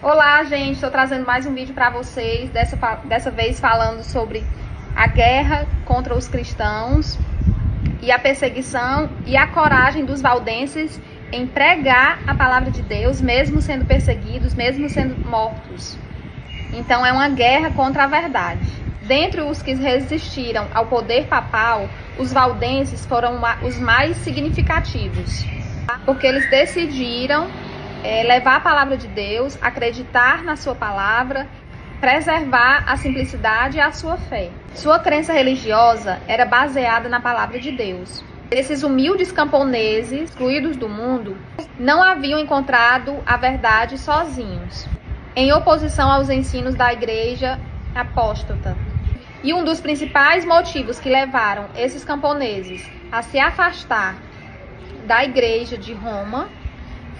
Olá, gente, estou trazendo mais um vídeo para vocês, dessa vez falando sobre a guerra contra os cristãos e a perseguição e a coragem dos valdenses em pregar a palavra de Deus, mesmo sendo perseguidos, mesmo sendo mortos. Então é uma guerra contra a verdade. Dentre os que resistiram ao poder papal, os valdenses foram os mais significativos, porque eles decidiram levar a palavra de Deus, acreditar na sua palavra, preservar a simplicidade e a sua fé. Sua crença religiosa era baseada na palavra de Deus. Esses humildes camponeses, excluídos do mundo, não haviam encontrado a verdade sozinhos, em oposição aos ensinos da igreja apóstata. E um dos principais motivos que levaram esses camponeses a se afastar da igreja de Roma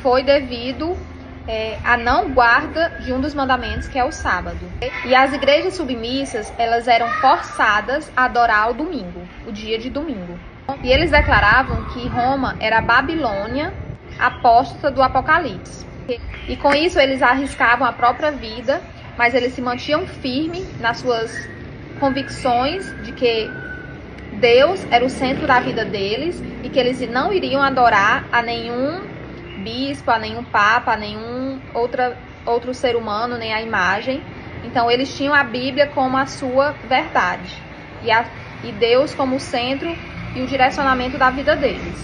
foi devido à não guarda de um dos mandamentos, que é o sábado. E as igrejas submissas, elas eram forçadas a adorar o domingo, o dia de domingo. E eles declaravam que Roma era a Babilônia apóstata do Apocalipse. E com isso eles arriscavam a própria vida, mas eles se mantinham firmes nas suas convicções de que Deus era o centro da vida deles e que eles não iriam adorar a nenhum bispo, a nenhum papa, a nenhum outro ser humano, nem a imagem. Então eles tinham a Bíblia como a sua verdade e Deus como o centro e o direcionamento da vida deles.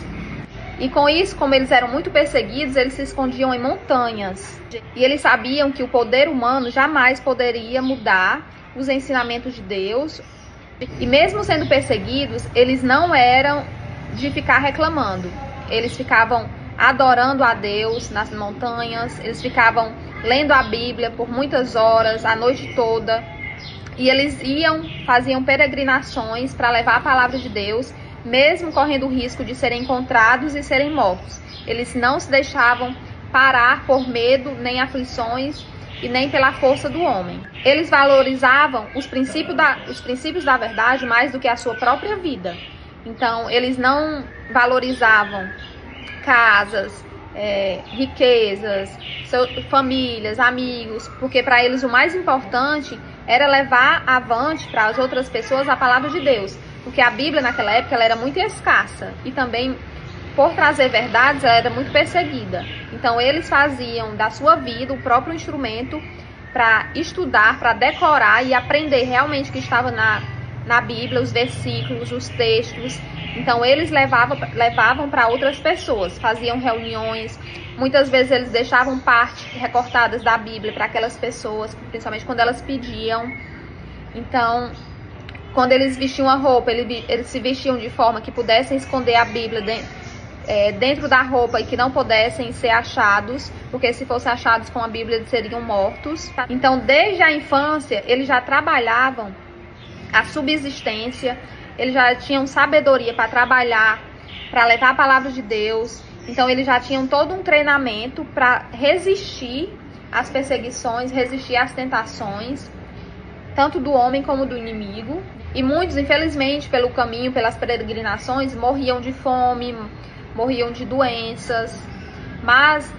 E com isso, como eles eram muito perseguidos, eles se escondiam em montanhas. E eles sabiam que o poder humano jamais poderia mudar os ensinamentos de Deus. E mesmo sendo perseguidos, eles não eram de ficar reclamando. Eles ficavam adorando a Deus nas montanhas, eles ficavam lendo a Bíblia por muitas horas, a noite toda. E eles faziam peregrinações para levar a palavra de Deus, mesmo correndo o risco de serem encontrados e serem mortos. Eles não se deixavam parar por medo, nem aflições e nem pela força do homem. Eles valorizavam os princípios da verdade mais do que a sua própria vida. Então, eles não valorizavam casas, riquezas, famílias, amigos, porque para eles o mais importante era levar avante para as outras pessoas a palavra de Deus, porque a Bíblia naquela época ela era muito escassa e também, por trazer verdades, ela era muito perseguida. Então eles faziam da sua vida o próprio instrumento para estudar, para decorar e aprender realmente o que estava na Bíblia, os versículos, os textos. Então eles levavam para outras pessoas, faziam reuniões, muitas vezes eles deixavam partes recortadas da Bíblia para aquelas pessoas, principalmente quando elas pediam. Então, quando eles vestiam a roupa, eles se vestiam de forma que pudessem esconder a Bíblia dentro da roupa e que não pudessem ser achados, porque se fossem achados com a Bíblia eles seriam mortos. Então, desde a infância, eles já trabalhavam a subsistência, eles já tinham sabedoria para trabalhar, para levar a palavra de Deus. Então eles já tinham todo um treinamento para resistir às perseguições, resistir às tentações, tanto do homem como do inimigo. E muitos, infelizmente, pelo caminho, pelas peregrinações, morriam de fome, morriam de doenças. Mas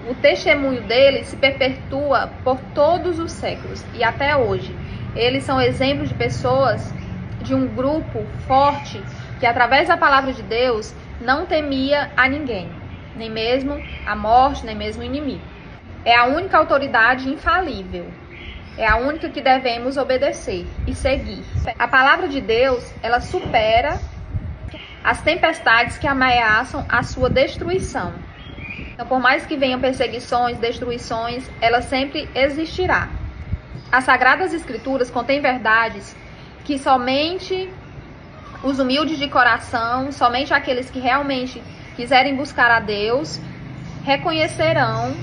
o testemunho deles se perpetua por todos os séculos e até hoje. Eles são exemplos de pessoas, de um grupo forte que através da palavra de Deus não temia a ninguém, nem mesmo a morte, nem mesmo o inimigo. É a única autoridade infalível, é a única que devemos obedecer e seguir. A palavra de Deus, ela supera as tempestades que ameaçam a sua destruição. Então, por mais que venham perseguições, destruições, ela sempre existirá. As Sagradas Escrituras contêm verdades que somente os humildes de coração, somente aqueles que realmente quiserem buscar a Deus, reconhecerão,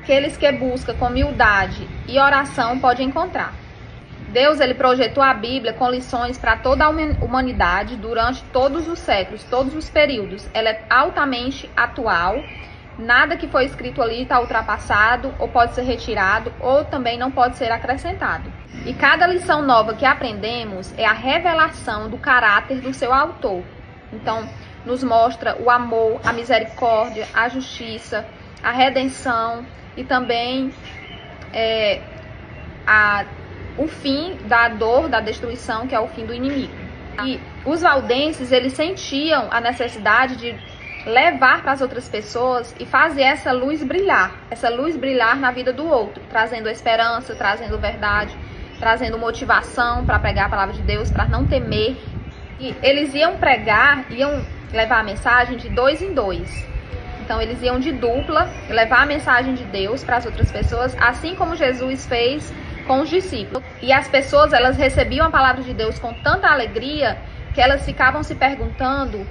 aqueles que buscam com humildade e oração podem encontrar. Deus, ele projetou a Bíblia com lições para toda a humanidade durante todos os séculos, todos os períodos. Ela é altamente atual. Nada que foi escrito ali está ultrapassado, ou pode ser retirado, ou também não pode ser acrescentado. E cada lição nova que aprendemos é a revelação do caráter do seu autor. Então, nos mostra o amor, a misericórdia, a justiça, a redenção e também o fim da dor, da destruição, que é o fim do inimigo. E os valdenses, eles sentiam a necessidade de levar para as outras pessoas e fazer essa luz brilhar na vida do outro, trazendo esperança, trazendo verdade, trazendo motivação para pregar a palavra de Deus, para não temer. E eles iam pregar, iam levar a mensagem de 2 em 2. Então eles iam de dupla, levar a mensagem de Deus para as outras pessoas, assim como Jesus fez com os discípulos. E as pessoas, elas recebiam a palavra de Deus com tanta alegria que elas ficavam se perguntando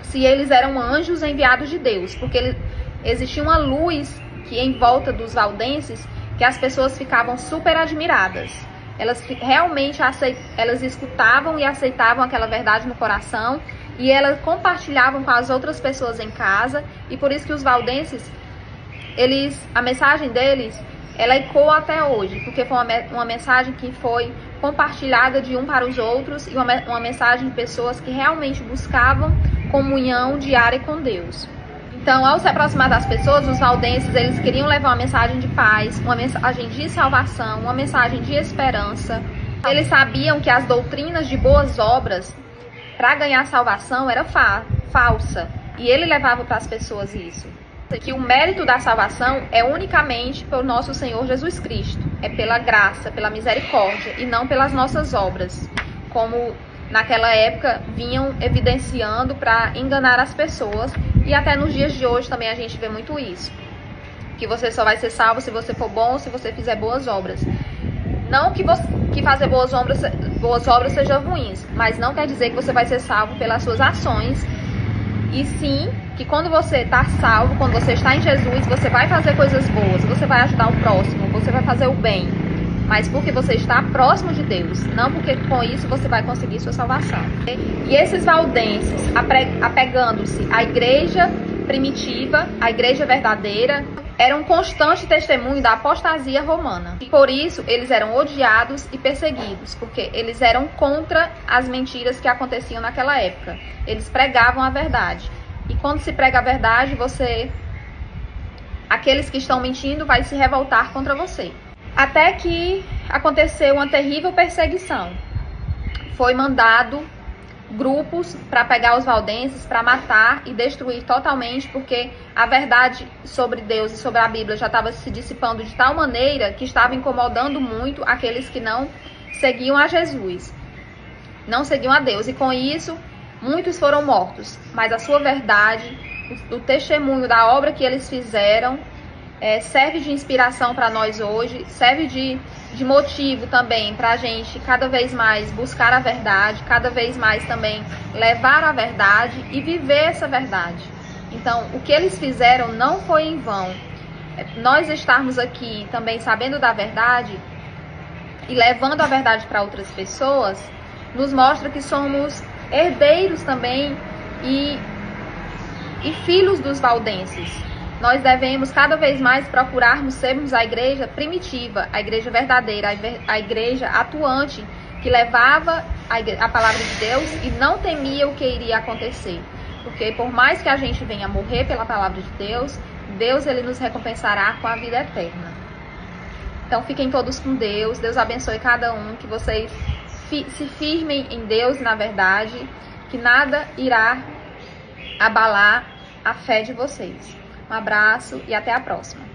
se eles eram anjos enviados de Deus, porque existia uma luz que em volta dos valdenses que as pessoas ficavam super admiradas. Elas realmente elas escutavam e aceitavam aquela verdade no coração e elas compartilhavam com as outras pessoas em casa, e por isso que os valdenses, a mensagem deles, ela ecoa até hoje, porque foi uma mensagem que foi compartilhada de um para os outros, e uma mensagem de pessoas que realmente buscavam comunhão diária com Deus. Então, ao se aproximar das pessoas, os valdenses, eles queriam levar uma mensagem de paz, uma mensagem de salvação, uma mensagem de esperança. Eles sabiam que as doutrinas de boas obras para ganhar salvação era falsa, e ele levava para as pessoas isso. Que o mérito da salvação é unicamente pelo nosso Senhor Jesus Cristo, é pela graça, pela misericórdia, e não pelas nossas obras, como naquela época vinham evidenciando para enganar as pessoas, e até nos dias de hoje também a gente vê muito isso, que você só vai ser salvo se você for bom, se você fizer boas obras. Não que fazer boas obras sejam ruins, mas não quer dizer que você vai ser salvo pelas suas ações, e sim que quando você está salvo, quando você está em Jesus, você vai fazer coisas boas, você vai ajudar o próximo, você vai fazer o bem, mas porque você está próximo de Deus, não porque com isso você vai conseguir sua salvação. E esses valdenses, apegando-se à igreja primitiva, à igreja verdadeira, era um constante testemunho da apostasia romana. E por isso eles eram odiados e perseguidos, porque eles eram contra as mentiras que aconteciam naquela época. Eles pregavam a verdade. E quando se prega a verdade, aqueles que estão mentindo vai se revoltar contra você. Até que aconteceu uma terrível perseguição. Foi mandado grupos para pegar os valdenses, para matar e destruir totalmente, porque a verdade sobre Deus e sobre a Bíblia já estava se dissipando de tal maneira que estava incomodando muito aqueles que não seguiam a Jesus, não seguiam a Deus, e com isso muitos foram mortos, mas a sua verdade, o testemunho da obra que eles fizeram, serve de inspiração para nós hoje, serve de motivo também para a gente cada vez mais buscar a verdade, cada vez mais também levar a verdade e viver essa verdade. Então, o que eles fizeram não foi em vão. Nós estarmos aqui também sabendo da verdade e levando a verdade para outras pessoas, nos mostra que somos herdeiros também e filhos dos valdenses. Nós devemos cada vez mais procurarmos sermos a igreja primitiva, a igreja verdadeira, a igreja atuante, que levava a palavra de Deus e não temia o que iria acontecer. Porque por mais que a gente venha morrer pela palavra de Deus, Deus ele nos recompensará com a vida eterna. Então fiquem todos com Deus, Deus abençoe cada um, que vocês se firmem em Deus, na verdade, que nada irá abalar a fé de vocês. Um abraço e até a próxima.